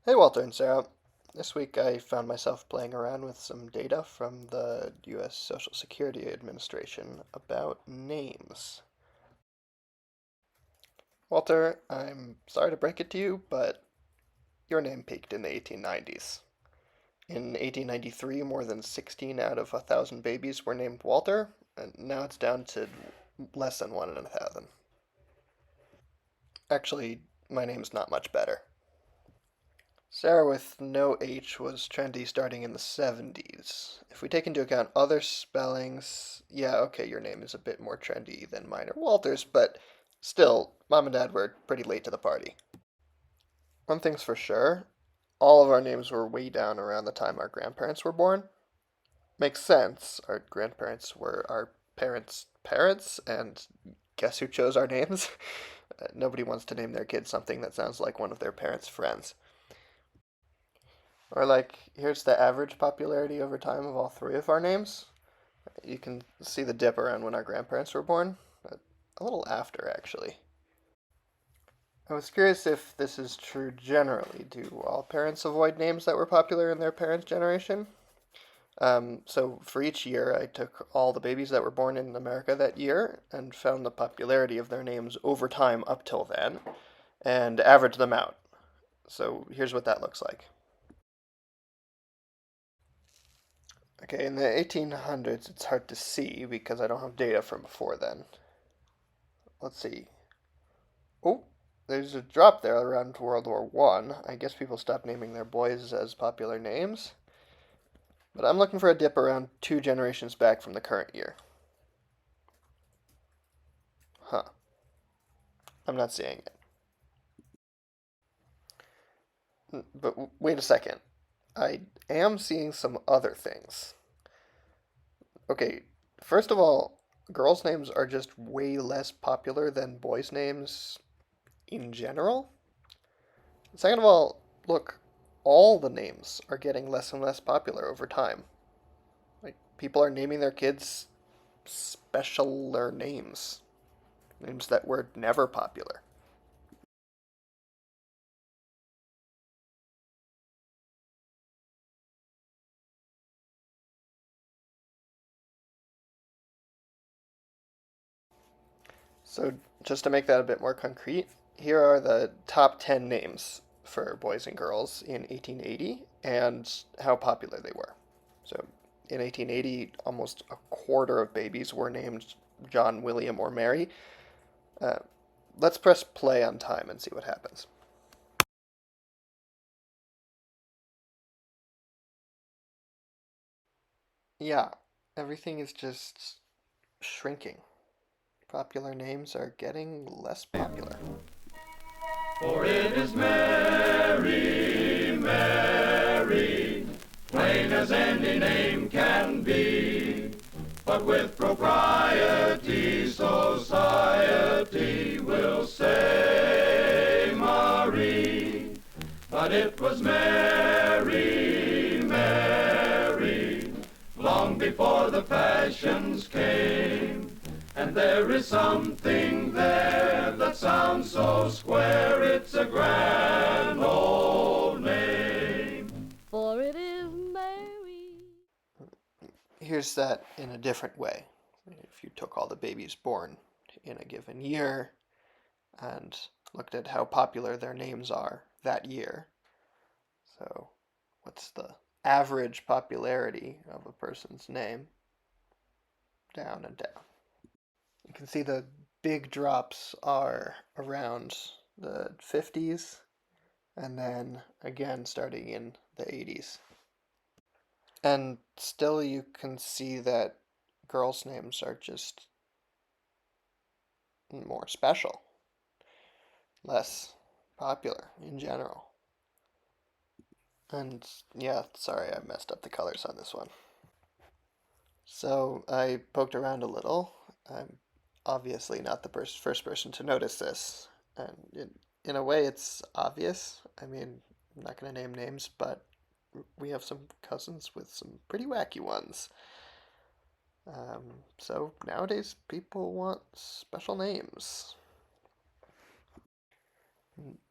Hey Walter and Sarah. This week I found myself playing around with some data from the US Social Security Administration about names. Walter, I'm sorry to break it to you, but your name peaked in the 1890s. In 1893, more than 16 out of 1,000 babies were named Walter, and now it's down to less than 1 in 1,000. Actually, my name's not much better. Sarah with no H was trendy starting in the 70s. If we take into account other spellings, yeah, okay, your name is a bit more trendy than mine or Walter's, but still, mom and dad were pretty late to the party. One thing's for sure, all of our names were way down around the time our grandparents were born. Makes sense. Our grandparents were our parents' parents, and guess who chose our names? Nobody wants to name their kid something that sounds like one of their parents' friends. Or like, here's the average popularity over time of all three of our names. You can see the dip around when our grandparents were born. A little after, actually. I was curious if this is true generally. Do all parents avoid names that were popular in their parents' generation? So for each year, I took all the babies that were born in America that year and found the popularity of their names over time up till then and averaged them out. So here's what that looks like. Okay, in the 1800s, it's hard to see because I don't have data from before then. Let's see. Oh, there's a drop there around World War One. I guess people stopped naming their boys as popular names. But I'm looking for a dip around two generations back from the current year. Huh. I'm not seeing it. But wait a second. I am seeing some other things. Okay, first of all, girls' names are just way less popular than boys' names in general. Second of all, look, all the names are getting less and less popular over time. Like, people are naming their kids specialer names, names that were never popular. So, just to make that a bit more concrete, here are the top 10 names for boys and girls in 1880 and how popular they were. So, in 1880, almost a quarter of babies were named John, William, or Mary. Uh, let's press play on time and see what happens. Yeah, everything is just shrinking. Popular names are getting less popular. For it is Mary, Mary, plain as any name can be. But with propriety, society will say Marie. But it was Mary, Mary, long before the fashions came. And there is something there that sounds so square, it's a grand old name. For it is Mary. Here's that in a different way. If you took all the babies born in a given year and looked at how popular their names are that year, so what's the average popularity of a person's name? Down and down. You can see the big drops are around the 50s and then again starting in the 80s. And still you can see that girls' names are just more special, less popular in general. And yeah, sorry, I messed up the colors on this one. So I poked around a little. I'm obviously not the first person to notice this. And in a way, it's obvious. I mean, I'm not going to name names, but we have some cousins with some pretty wacky ones. So nowadays, people want special names.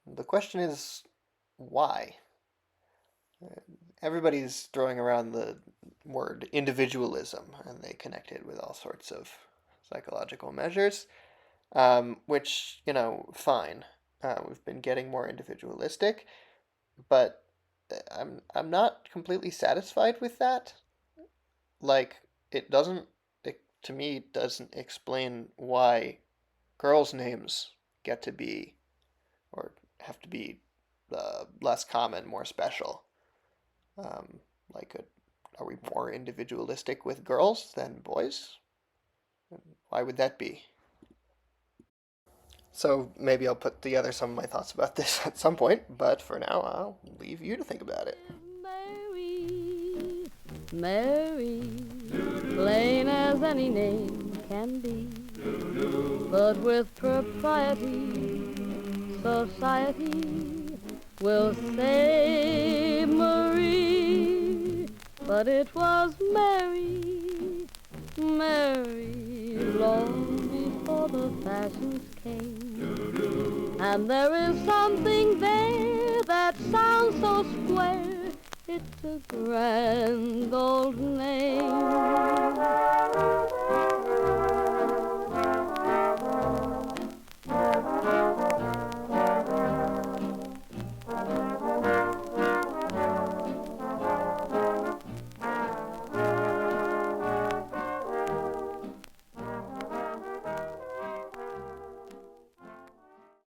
The question is, why? Everybody's throwing around the word individualism, and they connect it with all sorts of psychological measures, which, fine. We've been getting more individualistic, but I'm not completely satisfied with that. Like, to me, it doesn't explain why girls' names get to be, or have to be, less common, more special. Um, like, are we more individualistic with girls than boys? Why would that be? So maybe I'll put together some of my thoughts about this at some point, but for now, I'll leave you to think about it. Mary, Mary, plain as any name can be, but with propriety, society will say Marie, but it was Mary, Mary, long before the fashions came. And there is something there that sounds so square, it's a grand old name.